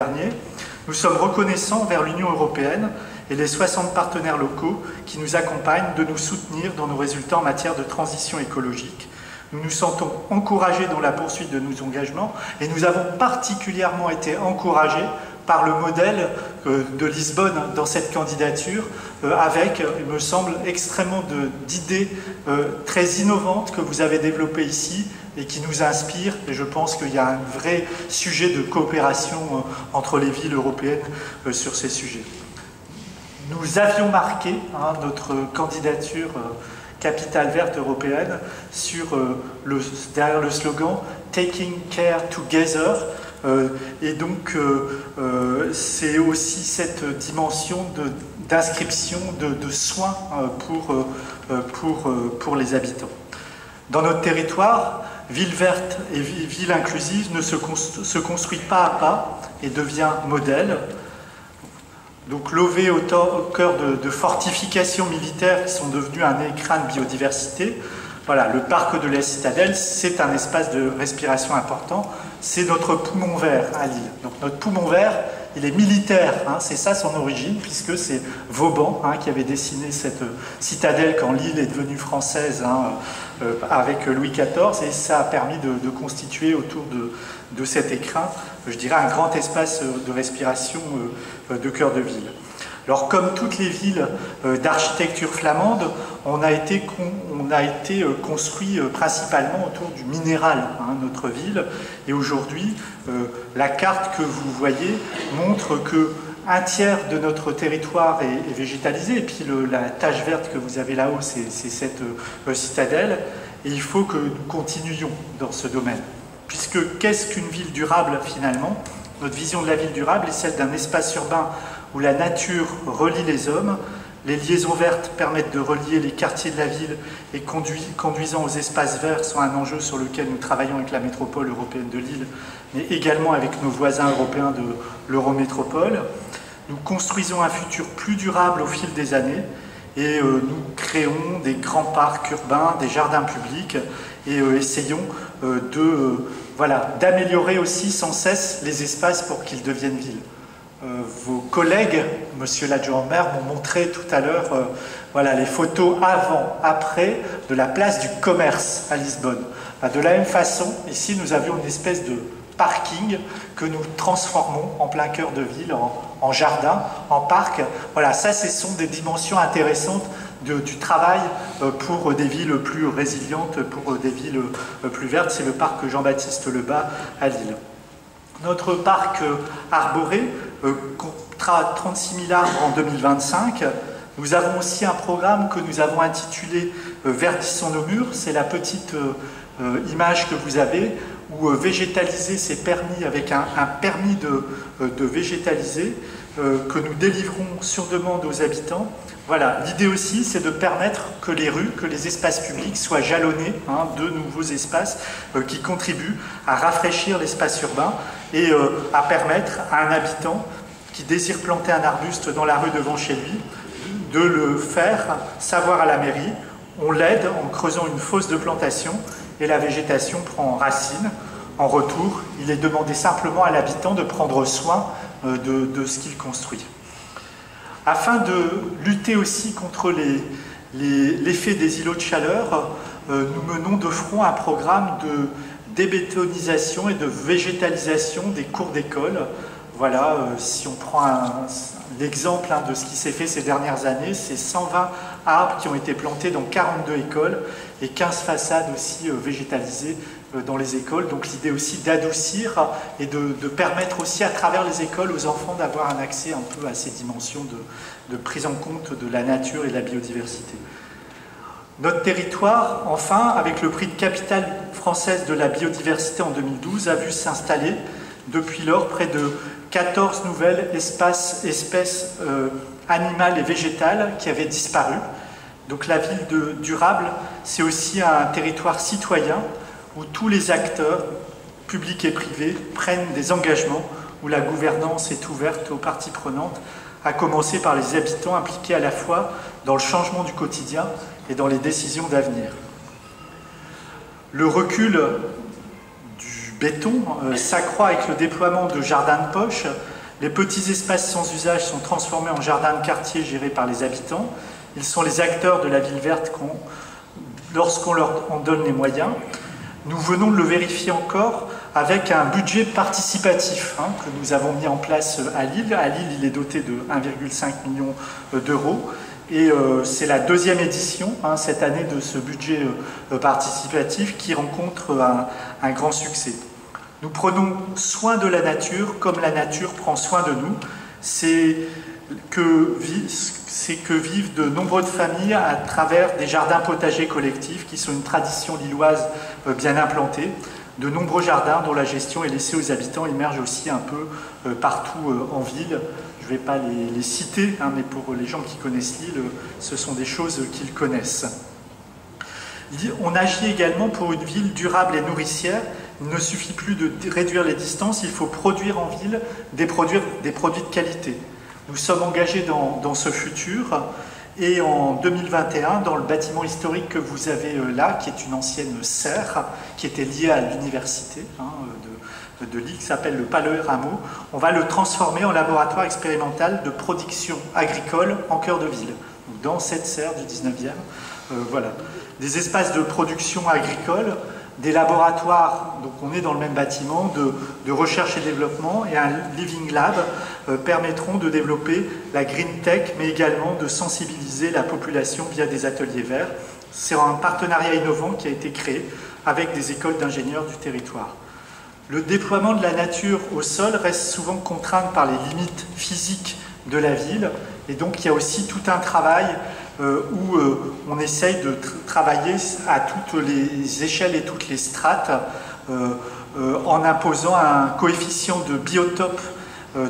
dernier, nous sommes reconnaissants envers l'Union européenne et les 60 partenaires locaux qui nous accompagnent de nous soutenir dans nos résultats en matière de transition écologique. Nous nous sentons encouragés dans la poursuite de nos engagements et nous avons particulièrement été encouragés par le modèle de Lisbonne dans cette candidature, avec, il me semble, extrêmement d'idées très innovantes que vous avez développées ici et qui nous inspirent. Et je pense qu'il y a un vrai sujet de coopération entre les villes européennes sur ces sujets. Nous avions marqué notre candidature Capitale verte européenne derrière le slogan « Taking care together ». Et donc, c'est aussi cette dimension d'inscription, de soins pour les habitants. Dans notre territoire, ville verte et ville inclusive ne se construit pas à pas et devient modèle. Donc lové au cœur de fortifications militaires qui sont devenues un écrin de biodiversité. Voilà, le parc de la Citadelle, c'est un espace de respiration important. C'est notre poumon vert à Lille. Donc notre poumon vert, il est militaire, c'est ça son origine, puisque c'est Vauban qui avait dessiné cette citadelle quand Lille est devenue française avec Louis XIV, et ça a permis de constituer autour de cet écrin, je dirais, un grand espace de respiration de cœur de ville. Alors, comme toutes les villes d'architecture flamande, on a été construit principalement autour du minéral, notre ville. Et aujourd'hui, la carte que vous voyez montre que un tiers de notre territoire est végétalisé. Et puis la tache verte que vous avez là-haut, c'est cette citadelle. Et il faut que nous continuions dans ce domaine. Puisque qu'est-ce qu'une ville durable finalement? Notre vision de la ville durable est celle d'un espace urbain où la nature relie les hommes. Les liaisons vertes permettent de relier les quartiers de la ville et conduisant aux espaces verts sont un enjeu sur lequel nous travaillons avec la métropole européenne de Lille, mais également avec nos voisins européens de l'Eurométropole. Nous construisons un futur plus durable au fil des années et nous créons des grands parcs urbains, des jardins publics et essayons d'améliorer aussi sans cesse les espaces pour qu'ils deviennent villes. Vos collègues, monsieur l'adjoint-maire, m'ont montré tout à l'heure les photos avant-après de la place du commerce à Lisbonne. De la même façon, ici nous avions une espèce de parking que nous transformons en plein cœur de ville, en jardin, en parc. Voilà, ça ce sont des dimensions intéressantes du travail pour des villes plus résilientes, pour des villes plus vertes. C'est le parc Jean-Baptiste Lebas à Lille. Notre parc arboré comptera 36 000 arbres en 2025. Nous avons aussi un programme que nous avons intitulé « Verdissons nos murs ». C'est la petite image que vous avez, où végétaliser c'est permis avec un permis de végétaliser que nous délivrons sur demande aux habitants. Voilà, l'idée aussi, c'est de permettre que les rues, que les espaces publics soient jalonnés de nouveaux espaces qui contribuent à rafraîchir l'espace urbain et à permettre à un habitant qui désire planter un arbuste dans la rue devant chez lui de le faire savoir à la mairie. On l'aide en creusant une fosse de plantation et la végétation prend racine. En retour, il est demandé simplement à l'habitant de prendre soin de ce qu'il construit. Afin de lutter aussi contre l'effet des îlots de chaleur, nous menons de front un programme de débétonisation et de végétalisation des cours d'école. Voilà, si on prend l'exemple de ce qui s'est fait ces dernières années, c'est 120 arbres qui ont été plantés dans 42 écoles et 15 façades aussi végétalisées dans les écoles. Donc l'idée aussi d'adoucir et de permettre aussi à travers les écoles aux enfants d'avoir un accès un peu à ces dimensions de prise en compte de la nature et de la biodiversité. Notre territoire, enfin, avec le prix de capitale française de la biodiversité en 2012, a vu s'installer depuis lors près de 14 nouvelles espèces animales et végétales qui avaient disparu. Donc la ville durable, c'est aussi un territoire citoyen où tous les acteurs, publics et privés, prennent des engagements, où la gouvernance est ouverte aux parties prenantes, à commencer par les habitants impliqués à la fois dans le changement du quotidien et dans les décisions d'avenir. Le recul du béton s'accroît avec le déploiement de jardins de poche. Les petits espaces sans usage sont transformés en jardins de quartier gérés par les habitants. Ils sont les acteurs de la ville verte lorsqu'on leur en donne les moyens. Nous venons de le vérifier encore avec un budget participatif que nous avons mis en place à Lille. À Lille, il est doté de 1,5 million d'euros. Et c'est la deuxième édition cette année de ce budget participatif qui rencontre un grand succès. Nous prenons soin de la nature comme la nature prend soin de nous. C'est que vivent de nombreuses familles à travers des jardins potagers collectifs qui sont une tradition lilloise bien implantée. De nombreux jardins dont la gestion est laissée aux habitants émergent aussi un peu partout en ville. Je ne vais pas les citer, mais pour les gens qui connaissent Lille, ce sont des choses qu'ils connaissent. On agit également pour une ville durable et nourricière. Il ne suffit plus de réduire les distances, il faut produire en ville des produits de qualité. Nous sommes engagés dans ce futur et en 2021, dans le bâtiment historique que vous avez là, qui est une ancienne serre, qui était liée à l'université de Lille, qui s'appelle le Palais Rameau, on va le transformer en laboratoire expérimental de production agricole en cœur de ville. Donc, dans cette serre du 19e, voilà. Des espaces de production agricole, des laboratoires, donc on est dans le même bâtiment, de recherche et développement, et un Living Lab permettront de développer la Green Tech, mais également de sensibiliser la population via des ateliers verts. C'est un partenariat innovant qui a été créé avec des écoles d'ingénieurs du territoire. Le déploiement de la nature au sol reste souvent contraint par les limites physiques de la ville, et donc il y a aussi tout un travail où on essaye de travailler à toutes les échelles et toutes les strates en imposant un coefficient de biotope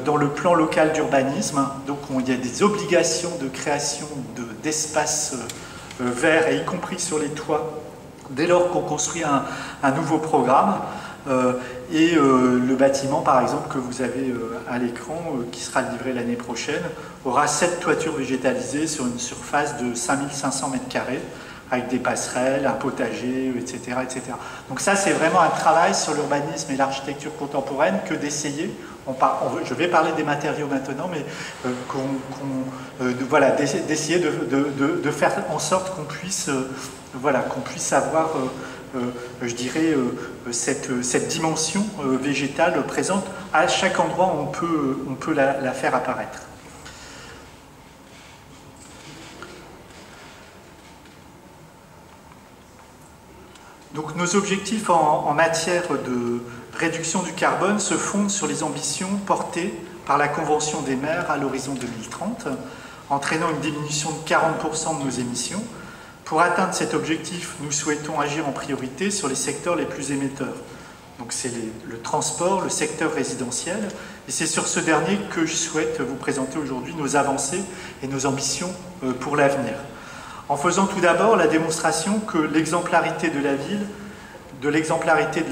dans le plan local d'urbanisme. Donc il y a des obligations de création d'espaces verts, et y compris sur les toits, dès lors qu'on construit un nouveau programme. Le bâtiment, par exemple, que vous avez à l'écran, qui sera livré l'année prochaine, aura 7 toitures végétalisées sur une surface de 5500 m², avec des passerelles, un potager, etc. etc. Donc ça, c'est vraiment un travail sur l'urbanisme et l'architecture contemporaine que d'essayer, je vais parler des matériaux maintenant, mais voilà, d'essayer de faire en sorte qu'on puisse, qu'on puisse avoir... je dirais, cette dimension végétale présente à chaque endroit où on peut la faire apparaître. Donc nos objectifs en matière de réduction du carbone se fondent sur les ambitions portées par la Convention des maires à l'horizon 2030, entraînant une diminution de 40% de nos émissions. Pour atteindre cet objectif, nous souhaitons agir en priorité sur les secteurs les plus émetteurs. Donc c'est le transport, le secteur résidentiel, et c'est sur ce dernier que je souhaite vous présenter aujourd'hui nos avancées et nos ambitions pour l'avenir. En faisant tout d'abord la démonstration que l'exemplarité de la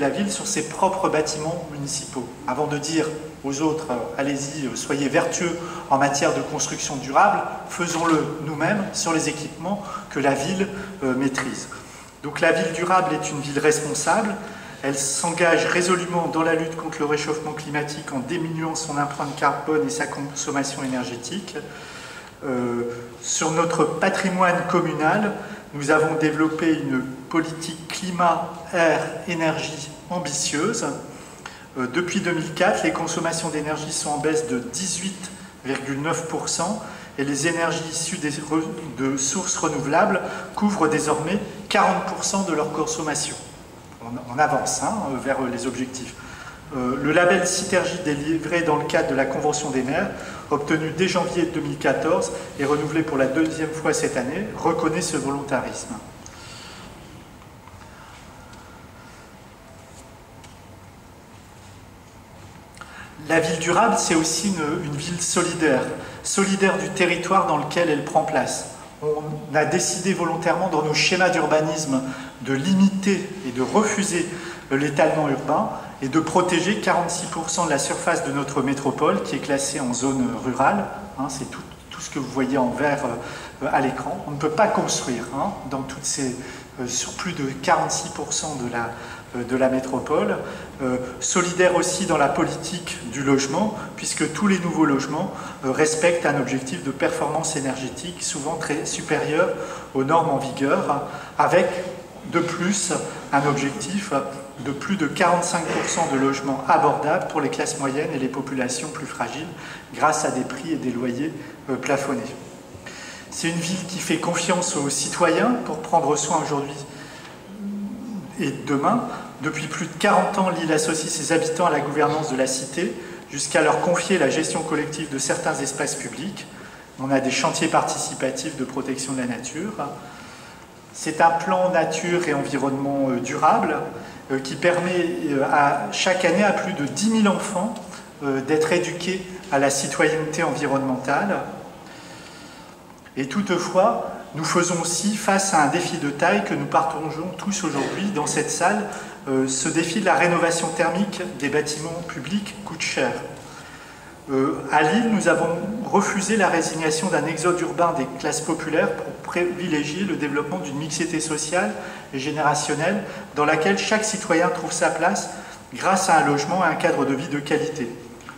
ville sur ses propres bâtiments municipaux. Avant de dire aux autres, allez-y, soyez vertueux en matière de construction durable, faisons-le nous-mêmes sur les équipements que la ville maîtrise. Donc la ville durable est une ville responsable, elle s'engage résolument dans la lutte contre le réchauffement climatique en diminuant son empreinte carbone et sa consommation énergétique. Sur notre patrimoine communal, nous avons développé une politique climat, air, énergie ambitieuse. Depuis 2004, les consommations d'énergie sont en baisse de 18,9% et les énergies issues de sources renouvelables couvrent désormais 40% de leur consommation. On avance vers les objectifs. Le label Citergie délivré dans le cadre de la Convention des maires, obtenu dès janvier 2014 et renouvelé pour la deuxième fois cette année, reconnaît ce volontarisme. La ville durable, c'est aussi une ville solidaire, solidaire du territoire dans lequel elle prend place. On a décidé volontairement dans nos schémas d'urbanisme de limiter et de refuser l'étalement urbain et de protéger 46% de la surface de notre métropole qui est classée en zone rurale. C'est tout ce que vous voyez en vert à l'écran. On ne peut pas construire sur plus de 46% de la métropole, solidaire aussi dans la politique du logement, puisque tous les nouveaux logements respectent un objectif de performance énergétique souvent très supérieur aux normes en vigueur, avec de plus un objectif de plus de 45% de logements abordables pour les classes moyennes et les populations plus fragiles, grâce à des prix et des loyers plafonnés. C'est une ville qui fait confiance aux citoyens pour prendre soin aujourd'hui et demain. Depuis plus de 40 ans, Lille associe ses habitants à la gouvernance de la cité, jusqu'à leur confier la gestion collective de certains espaces publics. On a des chantiers participatifs de protection de la nature. C'est un plan nature et environnement durable qui permet chaque année à plus de 10 000 enfants d'être éduqués à la citoyenneté environnementale. Et toutefois, nous faisons aussi face à un défi de taille que nous partageons tous aujourd'hui dans cette salle. Ce défi de la rénovation thermique des bâtiments publics coûte cher. À Lille, nous avons refusé la résignation d'un exode urbain des classes populaires pour privilégier le développement d'une mixité sociale et générationnelle dans laquelle chaque citoyen trouve sa place grâce à un logement et un cadre de vie de qualité.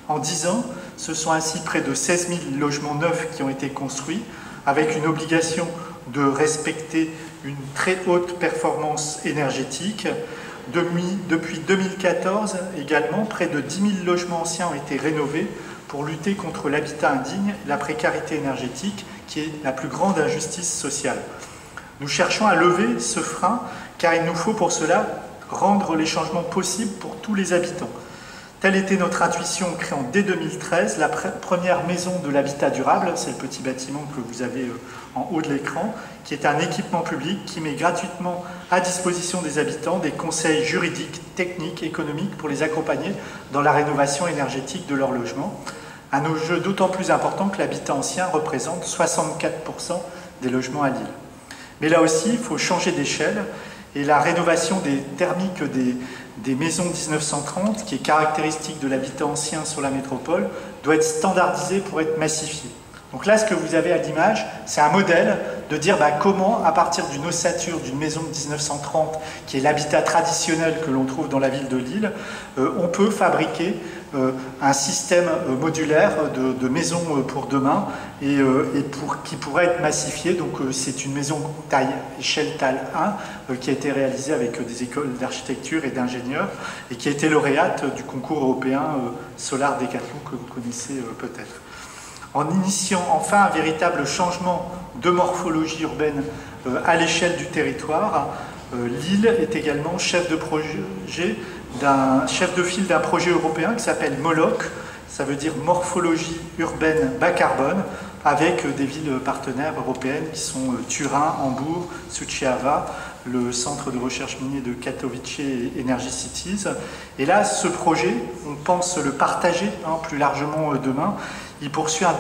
En 10 ans, ce sont ainsi près de 16 000 logements neufs qui ont été construits, avec une obligation de respecter une très haute performance énergétique. Depuis 2014 également, près de 10 000 logements anciens ont été rénovés pour lutter contre l'habitat indigne, la précarité énergétique, qui est la plus grande injustice sociale. Nous cherchons à lever ce frein, car il nous faut pour cela rendre les changements possibles pour tous les habitants. Telle était notre intuition en créant dès 2013 la première maison de l'habitat durable, c'est le petit bâtiment que vous avez en haut de l'écran, qui est un équipement public qui met gratuitement à disposition des habitants des conseils juridiques, techniques, économiques pour les accompagner dans la rénovation énergétique de leur logement. Un enjeu d'autant plus important que l'habitat ancien représente 64% des logements à Lille. Mais là aussi, il faut changer d'échelle et la rénovation thermique des maisons 1930, qui est caractéristique de l'habitat ancien sur la métropole, doit être standardisée pour être massifiée. Donc là, ce que vous avez à l'image, c'est un modèle de dire comment, à partir d'une ossature d'une maison de 1930, qui est l'habitat traditionnel que l'on trouve dans la ville de Lille, on peut fabriquer un système modulaire de maisons pour demain qui pourrait être massifié. Donc c'est une maison taille échelle taille 1 qui a été réalisée avec des écoles d'architecture et d'ingénieurs et qui a été lauréate du concours européen Solar Décathlon que vous connaissez peut-être. En initiant enfin un véritable changement de morphologie urbaine à l'échelle du territoire, Lille est également chef de file d'un projet européen qui s'appelle MOLOC, ça veut dire morphologie urbaine bas carbone, avec des villes partenaires européennes qui sont Turin, Hambourg, Suceava, le centre de recherche minier de Katowice et Energy Cities. Et là, ce projet, on pense le partager plus largement demain. Il poursuit un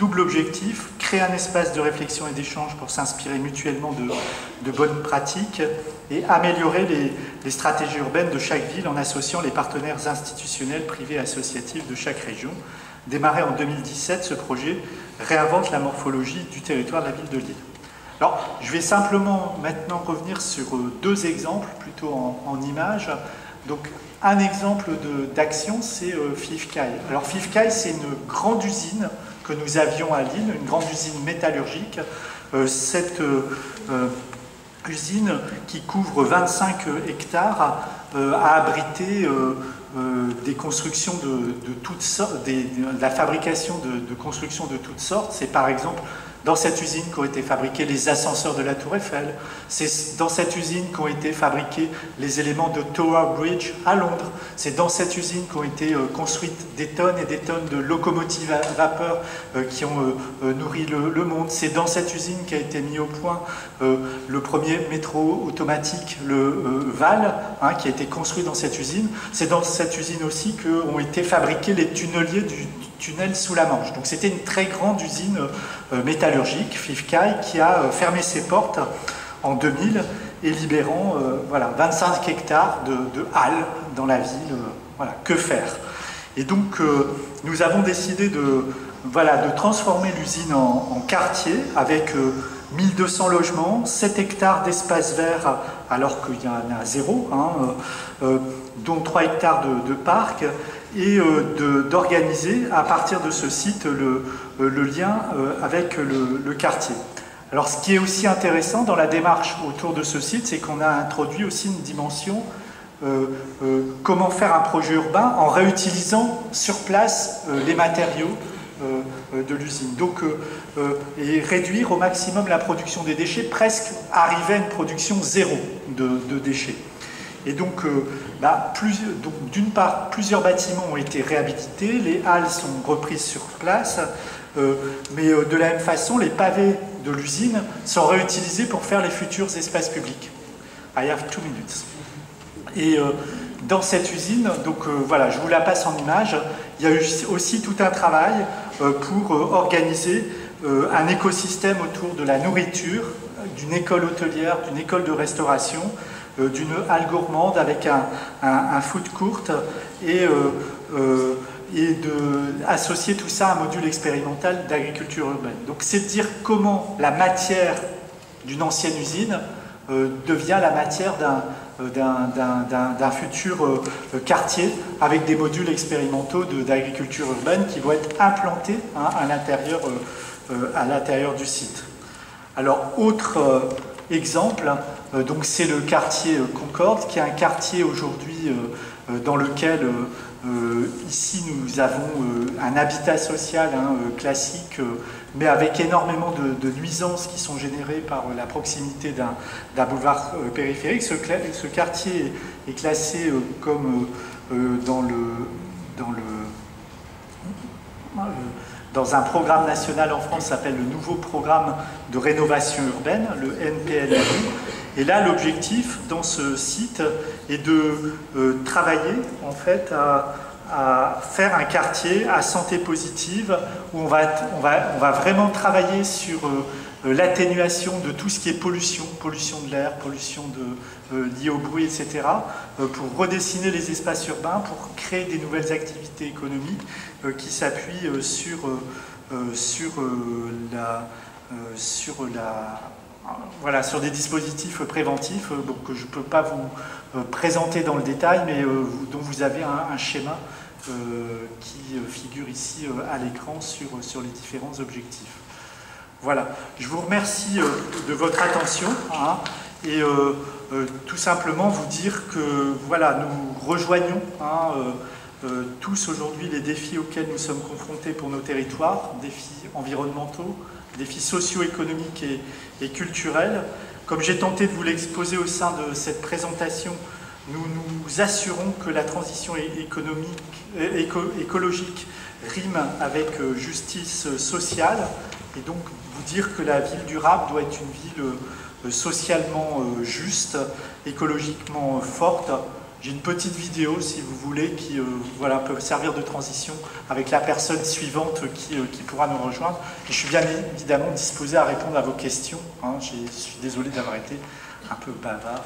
double objectif, créer un espace de réflexion et d'échange pour s'inspirer mutuellement de bonnes pratiques et améliorer les stratégies urbaines de chaque ville en associant les partenaires institutionnels, privés et associatifs de chaque région. Démarré en 2017, ce projet réinvente la morphologie du territoire de la ville de Lille. Alors, je vais simplement maintenant revenir sur deux exemples, plutôt en images. Donc, un exemple d'action, c'est Fifkai. Alors, Fifkai, c'est une grande usine que nous avions à Lille, une grande usine métallurgique. Cette usine, qui couvre 25 hectares, a abrité des constructions de toutes sortes, de la fabrication de constructions de toutes sortes. C'est par exemple dans cette usine qu'ont été fabriqués les ascenseurs de la Tour Eiffel. C'est dans cette usine qu'ont été fabriqués les éléments de Tower Bridge à Londres. C'est dans cette usine qu'ont été construites des tonnes et des tonnes de locomotives à vapeur qui ont nourri le monde. C'est dans cette usine qu'a été mis au point le premier métro automatique, le VAL, qui a été construit dans cette usine. C'est dans cette usine aussi qu'ont été fabriqués les tunneliers du tunnel sous la Manche. Donc c'était une très grande usine métallurgique, Fifkai, qui a fermé ses portes en 2000 et libérant 25 hectares de halles dans la ville. Voilà, que faire? Et donc nous avons décidé de transformer l'usine en quartier avec 1200 logements, 7 hectares d'espace vert alors qu'il y en a 0, dont 3 hectares de parc, et d'organiser à partir de ce site le lien avec le quartier. Alors ce qui est aussi intéressant dans la démarche autour de ce site, c'est qu'on a introduit aussi une dimension comment faire un projet urbain en réutilisant sur place les matériaux de l'usine. Donc, et réduire au maximum la production des déchets, presque arriver à une production zéro de déchets. Et donc, d'une part, plusieurs bâtiments ont été réhabilités, les halles sont reprises sur place, mais de la même façon, les pavés de l'usine sont réutilisés pour faire les futurs espaces publics. I have 2 minutes. Et dans cette usine, donc voilà, je vous la passe en image, il y a eu aussi tout un travail pour organiser un écosystème autour de la nourriture, d'une école hôtelière, d'une école de restauration, d'une halle gourmande avec un food court et associer tout ça à un module expérimental d'agriculture urbaine. Donc c'est de dire comment la matière d'une ancienne usine devient la matière d'un futur quartier avec des modules expérimentaux d'agriculture urbaine qui vont être implantés à l'intérieur du site. Alors, autre exemple, donc c'est le quartier Concorde, qui est un quartier aujourd'hui dans lequel ici nous avons un habitat social classique, mais avec énormément de nuisances qui sont générées par la proximité d'un boulevard périphérique. Ce quartier est classé comme dans un programme national en France qui s'appelle le nouveau programme de rénovation urbaine, le NPNRU. Et là, l'objectif dans ce site est de travailler en fait à faire un quartier à santé positive où on va vraiment travailler sur l'atténuation de tout ce qui est pollution de l'air, pollution liée au bruit, etc., pour redessiner les espaces urbains, pour créer des nouvelles activités économiques qui s'appuient sur des dispositifs préventifs que je ne peux pas vous présenter dans le détail, mais dont vous avez un schéma qui figure ici à l'écran sur les différents objectifs. Voilà, je vous remercie de votre attention et tout simplement vous dire que voilà, nous rejoignons tous aujourd'hui les défis auxquels nous sommes confrontés pour nos territoires, défis environnementaux, défis socio-économiques et culturels. Comme j'ai tenté de vous l'exposer au sein de cette présentation, nous nous assurons que la transition écologique rime avec justice sociale, et donc vous dire que la ville durable doit être une ville socialement juste, écologiquement forte. J'ai une petite vidéo, si vous voulez, qui peut servir de transition avec la personne suivante qui pourra nous rejoindre. Et je suis bien évidemment disposé à répondre à vos questions. Je suis désolé d'avoir été un peu bavard.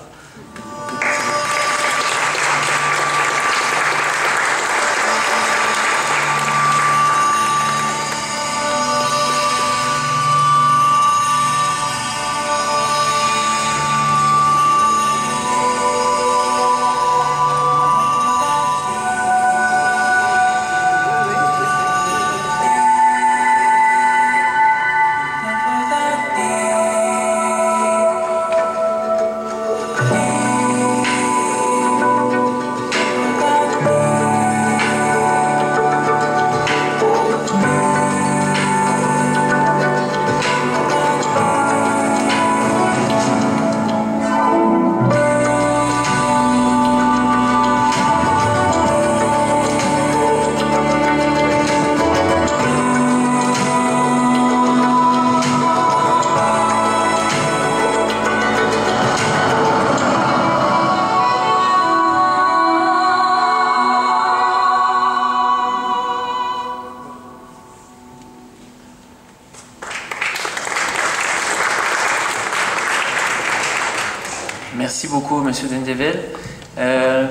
Merci beaucoup, Monsieur Dendevel.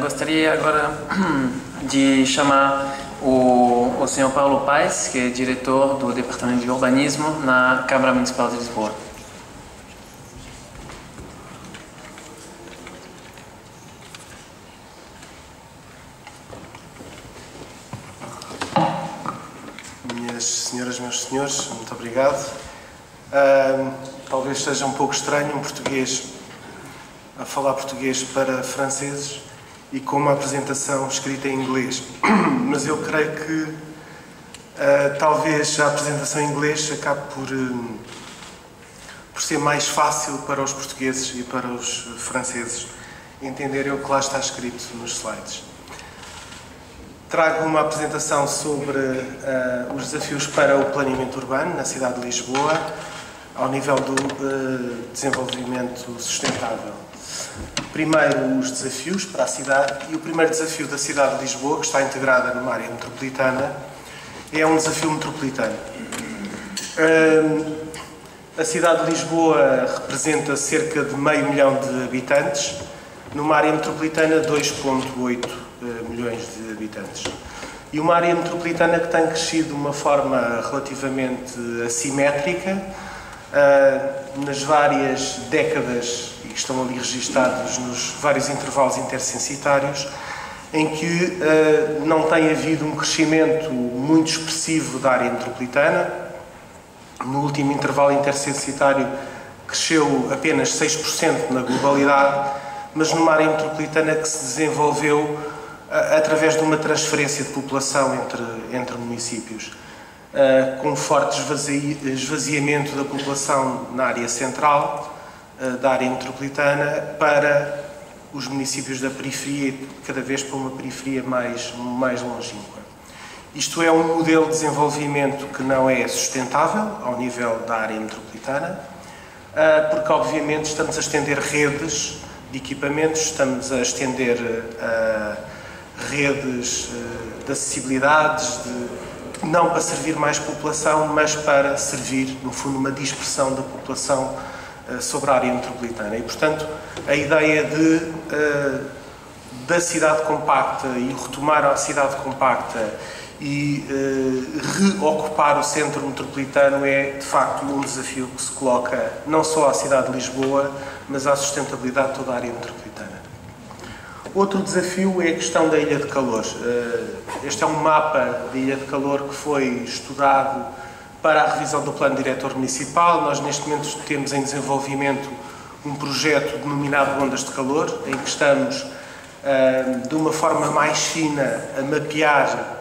Gostaria agora de chamar o senhor Paulo Paes, que é diretor do Departamento de Urbanismo na Câmara Municipal de Lisboa. senhoras, meus senhores, muito obrigado. Talvez seja um pouco estranho um português a falar português para franceses e com uma apresentação escrita em inglês, mas eu creio que talvez a apresentação em inglês acabe por ser mais fácil para os portugueses e para os franceses entenderem o que lá está escrito nos slides. Trago uma apresentação sobre os desafios para o planeamento urbano na cidade de Lisboa, ao nível do desenvolvimento sustentável. Primeiro, os desafios para a cidade, e o primeiro desafio da cidade de Lisboa, que está integrada numa área metropolitana, é um desafio metropolitano. A cidade de Lisboa representa cerca de 500 mil de habitantes, numa área metropolitana 2,8 milhões de habitantes. E uma área metropolitana que tem crescido de uma forma relativamente assimétrica nas várias décadas, e que estão ali registados nos vários intervalos intercensitários, em que não tem havido um crescimento muito expressivo da área metropolitana. No último intervalo intercensitário cresceu apenas 6% na globalidade, mas numa área metropolitana que se desenvolveu através de uma transferência de população entre municípios, com um forte esvaziamento da população na área central da área metropolitana para os municípios da periferia, cada vez para uma periferia mais longínqua. Isto é um modelo de desenvolvimento que não é sustentável ao nível da área metropolitana, porque obviamente estamos a estender redes de equipamentos, estamos a estender redes de acessibilidades, não para servir mais população, mas para servir, no fundo, uma dispersão da população sobre a área metropolitana. E, portanto, a ideia da cidade compacta e retomar a cidade compacta e reocupar o centro metropolitano é, de facto, um desafio que se coloca não só à cidade de Lisboa, mas à sustentabilidade de toda a área metropolitana. Outro desafio é a questão da ilha de calor. Este é um mapa da ilha de calor que foi estudado para a revisão do Plano Diretor Municipal. Nós, neste momento, temos em desenvolvimento um projeto denominado Ondas de Calor, em que estamos, de uma forma mais fina, a mapear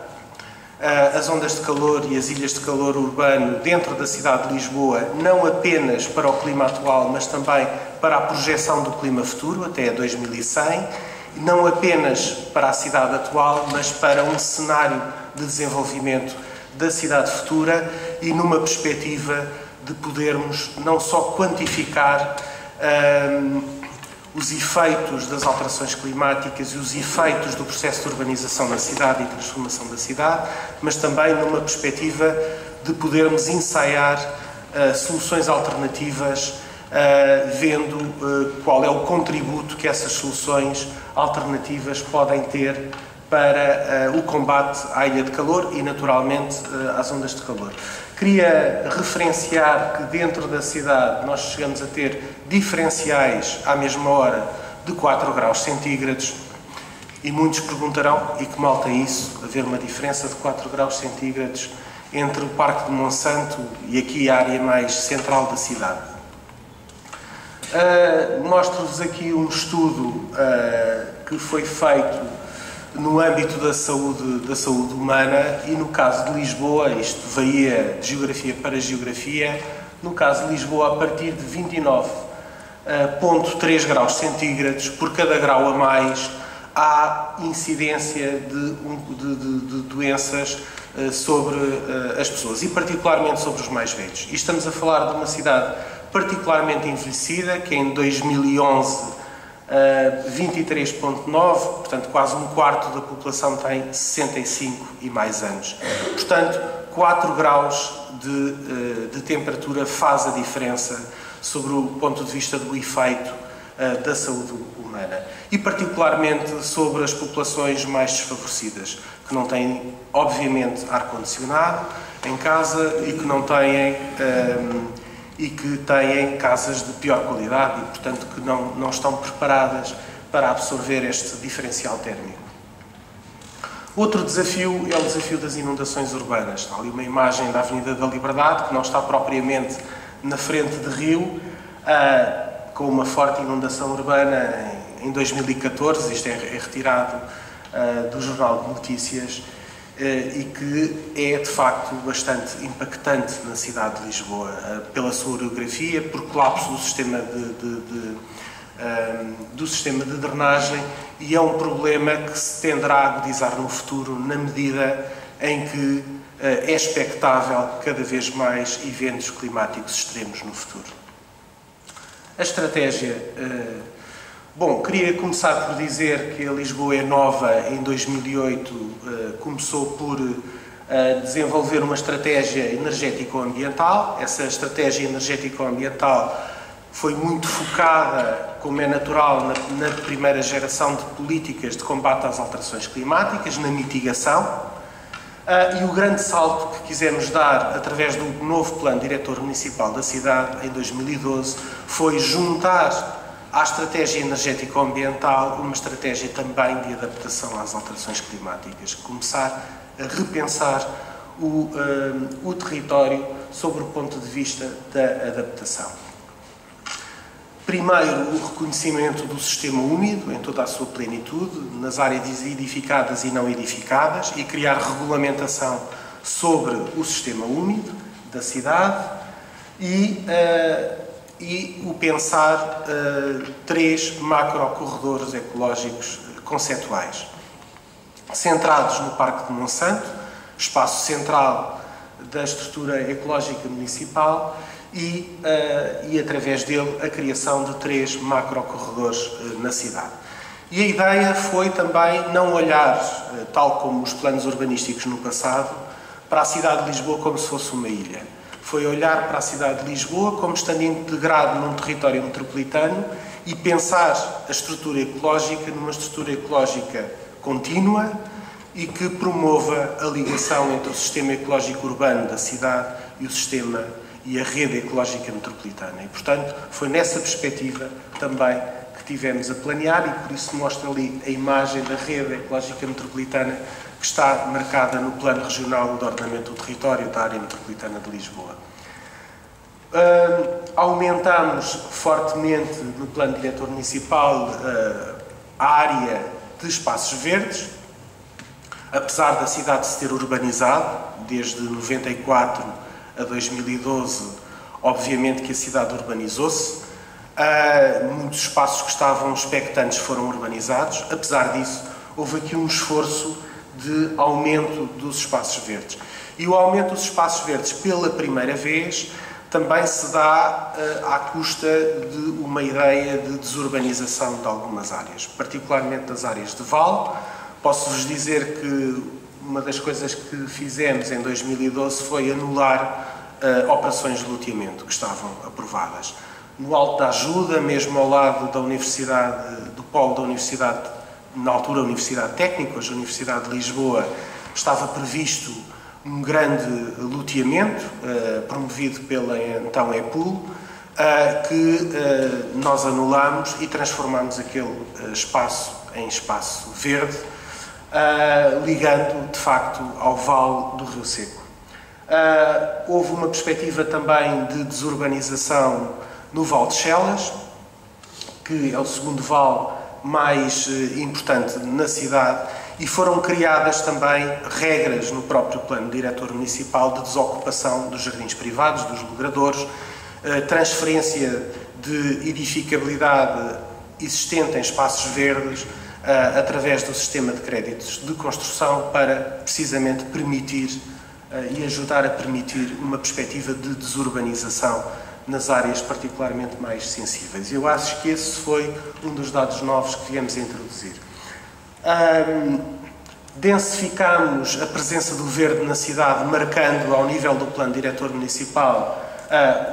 as ondas de calor e as ilhas de calor urbano dentro da cidade de Lisboa, não apenas para o clima atual, mas também para a projeção do clima futuro, até 2100, não apenas para a cidade atual, mas para um cenário de desenvolvimento da cidade futura e numa perspectiva de podermos não só quantificar os efeitos das alterações climáticas e os efeitos do processo de urbanização na cidade e transformação da cidade, mas também numa perspectiva de podermos ensaiar soluções alternativas, vendo qual é o contributo que essas soluções alternativas podem ter para o combate à ilha de calor e, naturalmente, às ondas de calor. Queria referenciar que dentro da cidade nós chegamos a ter diferenciais à mesma hora de 4 graus centígrados e muitos perguntarão, e que malta é isso, haver uma diferença de 4 graus centígrados entre o Parque de Monsanto e aqui a área mais central da cidade. Mostro-vos aqui um estudo que foi feito no âmbito da saúde humana e no caso de Lisboa, isto varia de geografia para geografia, no caso de Lisboa a partir de 29,3 graus centígrados, por cada grau a mais há incidência de doenças sobre as pessoas e particularmente sobre os mais velhos. E estamos a falar de uma cidade particularmente envelhecida, que em 2011 23,9, portanto quase um quarto da população tem 65 e mais anos. Portanto, 4 graus de temperatura faz a diferença sobre o ponto de vista do efeito da saúde humana. E particularmente sobre as populações mais desfavorecidas, que não têm, obviamente, ar-condicionado em casa e que não têm... e que têm casas de pior qualidade e, portanto, que não estão preparadas para absorver este diferencial térmico. Outro desafio é o desafio das inundações urbanas. Está ali uma imagem da Avenida da Liberdade, que não está propriamente na frente de Rio, com uma forte inundação urbana em 2014, isto é retirado do Jornal de Notícias, e que é de facto bastante impactante na cidade de Lisboa, pela sua orografia, por colapso do sistema de drenagem, e é um problema que se tenderá a agudizar no futuro, na medida em que é expectável cada vez mais eventos climáticos extremos no futuro. A estratégia... Bom, queria começar por dizer que a Lisboa é nova. Em 2008 começou por desenvolver uma estratégia energético-ambiental. Essa estratégia energético-ambiental foi muito focada, como é natural, na primeira geração de políticas de combate às alterações climáticas, na mitigação. E o grande salto que quisemos dar através do novo Plano Diretor Municipal da cidade, em 2012, foi juntar à estratégia energético-ambiental uma estratégia também de adaptação às alterações climáticas. Começar a repensar o território sobre o ponto de vista da adaptação. Primeiro, o reconhecimento do sistema úmido em toda a sua plenitude, nas áreas edificadas e não edificadas, e criar regulamentação sobre o sistema úmido da cidade e o pensar 3 macro-corredores ecológicos conceptuais, centrados no Parque de Monsanto, espaço central da estrutura ecológica municipal, e através dele a criação de 3 macro-corredores na cidade. E a ideia foi também não olhar, tal como os planos urbanísticos no passado, para a cidade de Lisboa como se fosse uma ilha. Foi olhar para a cidade de Lisboa como estando integrado num território metropolitano e pensar a estrutura ecológica numa estrutura ecológica contínua e que promova a ligação entre o sistema ecológico urbano da cidade e o sistema e a rede ecológica metropolitana. E, portanto, foi nessa perspectiva também que tivemos a planear, e por isso mostra ali a imagem da rede ecológica metropolitana que está marcada no Plano Regional de Ordenamento do Território da Área Metropolitana de Lisboa. Aumentamos fortemente no Plano Diretor Municipal a área de espaços verdes, apesar da cidade se ter urbanizado desde 94 a 2012, obviamente que a cidade urbanizou-se. Muitos espaços que estavam expectantes foram urbanizados. Apesar disso, houve aqui um esforço de aumento dos espaços verdes. E o aumento dos espaços verdes, pela primeira vez, também se dá à custa de uma ideia de desurbanização de algumas áreas, particularmente das áreas de vale. Posso-vos dizer que uma das coisas que fizemos em 2012 foi anular operações de loteamento que estavam aprovadas. No Alto da Ajuda, mesmo ao lado da Universidade, do polo da Universidade, na altura a Universidade Técnica, hoje a Universidade de Lisboa, estava previsto um grande loteamento, promovido pela então EPUL, que nós anulámos e transformámos aquele espaço em espaço verde, ligando, de facto, ao Vale do Rio Seco. Houve uma perspectiva também de desurbanização no Vale de Chelas, que é o segundo vale mais importante na cidade, e foram criadas também regras no próprio Plano Diretor Municipal de desocupação dos jardins privados, dos logradouros, transferência de edificabilidade existente em espaços verdes, através do sistema de créditos de construção, para precisamente permitir e ajudar a permitir uma perspectiva de desurbanização nas áreas particularmente mais sensíveis. Eu acho que esse foi um dos dados novos que viemos a introduzir. Densificamos a presença do verde na cidade, marcando ao nível do Plano Diretor Municipal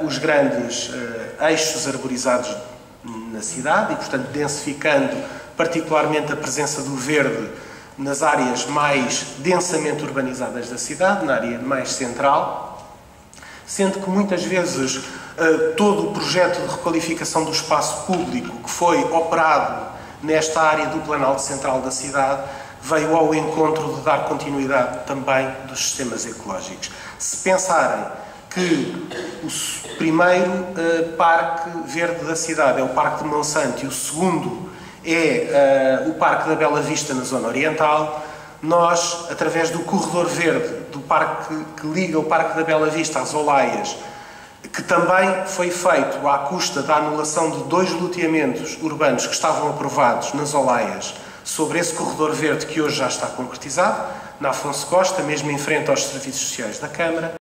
os grandes eixos arborizados na cidade e, portanto, densificando particularmente a presença do verde nas áreas mais densamente urbanizadas da cidade, na área mais central, sendo que muitas vezes todo o projeto de requalificação do espaço público que foi operado nesta área do Planalto Central da cidade veio ao encontro de dar continuidade também dos sistemas ecológicos. Se pensarem que o primeiro parque verde da cidade é o Parque de Monsanto e o segundo é o Parque da Bela Vista na zona oriental, nós, através do corredor verde do parque que liga o Parque da Bela Vista às Olaias, que também foi feito à custa da anulação de 2 loteamentos urbanos que estavam aprovados nas Olaias, sobre esse corredor verde que hoje já está concretizado, na Afonso Costa, mesmo em frente aos serviços sociais da Câmara,